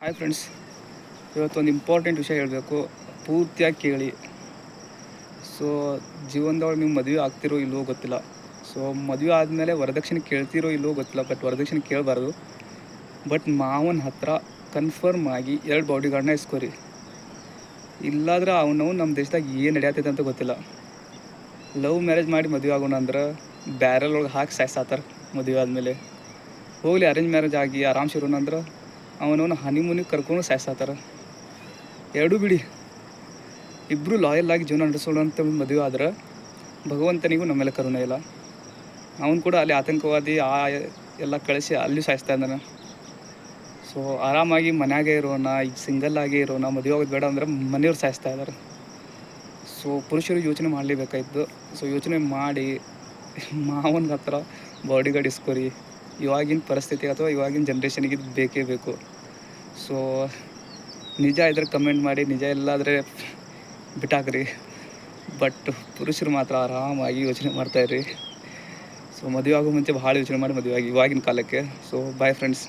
Hi friends, ಇವತ್ತೊಂದು important ವಿಷಯ ಹೇಳಬೇಕು, ಪೂರ್ತಿಯಾಗಿ ಕೇಳಿ. ಸೊ ಜೀವನದೊಳಗೆ ನೀವು ಮದುವೆ ಆಗ್ತಿರೋ ಇಲ್ಲವೋ ಗೊತ್ತಿಲ್ಲ. ಸೊ ಮದುವೆ ಆದಮೇಲೆ ವರದಕ್ಷಿಣೆ ಕೇಳ್ತಿರೋ ಇಲ್ಲವೋ ಗೊತ್ತಿಲ್ಲ, ಬಟ್ ವರದಕ್ಷಿಣೆ ಕೇಳಬಾರ್ದು. ಬಟ್ ಮಾವನ ಹತ್ರ ಕನ್ಫರ್ಮ್ ಆಗಿ 2 ಬಾಡಿ ಗಾರ್ಡ್ನ ಇಸ್ಕೊರಿ. ಇಲ್ಲಾದ್ರೆ ಅವನವು ನಮ್ಮ ದೇಶದಾಗ ಏನು ನಡೆಯತ್ತೈತೆ ಅಂತ ಗೊತ್ತಿಲ್ಲ. ಲವ್ ಮ್ಯಾರೇಜ್ ಮಾಡಿ ಮದುವೆ ಆಗೋಣ ಅಂದ್ರೆ ಬ್ಯಾರಲ್ ಒಳಗೆ ಹಾಕಿ ಸಾಯ್ಸಾತಾರೆ ಮದುವೆ ಆದಮೇಲೆ. ಹೋಗಲಿ ಅರೇಂಜ್ ಮ್ಯಾರೇಜ್ ಆಗಿ ಆರಾಮ್ಸೆ ಇರೋಣ ಅಂದ್ರೆ ಅವನವನ್ನ ಹನಿಮೂನಿಗೆ ಕರ್ಕೊಂಡು ಸಾಯ್ಸಾತಾರೆ. ಎರಡೂ ಬಿಡಿ, ಇಬ್ಬರು ಲಾಯಲ್ ಆಗಿ ಜೀವನ ನಡೆಸೋಣ ಅಂತ ಮದುವೆ ಆದ್ರೆ ಭಗವಂತನಿಗೂ ನಮ್ಮೆಲ್ಲ ಕರುಣೆ ಇಲ್ಲ. ಅವನು ಕೂಡ ಅಲ್ಲಿ ಆತಂಕವಾದಿ ಎಲ್ಲ ಕಳಿಸಿ ಅಲ್ಲಿ ಸಾಯಿಸ್ತಾ ಇದ್ದಾನೆ. ಸೊ ಆರಾಮಾಗಿ ಮನ್ಯಾಗೆ ಇರೋಣ, ಈಗ ಸಿಂಗಲ್ಲಾಗಿ ಇರೋಣ, ಮದುವೆ ಆಗೋದು ಬೇಡ ಅಂದರೆ ಮನೆಯವ್ರು ಸಾಯಿಸ್ತಾ ಇದ್ದಾರೆ. ಸೊ ಪುರುಷರು ಯೋಚನೆ ಮಾಡಲೇಬೇಕಾಯ್ತು. ಸೊ ಯೋಚನೆ ಮಾಡಿ ಮಾವನ ಹತ್ರ ಬಾಡಿ ಗಾರ್ಡ್ ಇಸ್ಕೊರಿ. ಇವಾಗಿನ ಪರಿಸ್ಥಿತಿ ಅಥವಾ ಇವಾಗಿನ ಜನ್ರೇಷನಿಗೆ ಇದು ಬೇಕೇ ಬೇಕು. ಸೊ ನಿಜ ಇದ್ರೆ ಕಮೆಂಟ್ ಮಾಡಿ, ನಿಜ ಇಲ್ಲಾದರೆ ಬಿಟ್ಟಾಕ್ರಿ. ಬಟ್ ಪುರುಷರು ಮಾತ್ರ ಆರಾಮಾಗಿ ಯೋಚನೆ ಮಾಡ್ತಾಯಿರಿ. ಸೊ ಮದುವೆ ಆಗೋ ಮುಂಚೆ ಭಾಳ ಯೋಚನೆ ಮಾಡಿ ಮದುವೆ ಆಗಿ ಇವಾಗಿನ ಕಾಲಕ್ಕೆ. So boy friends.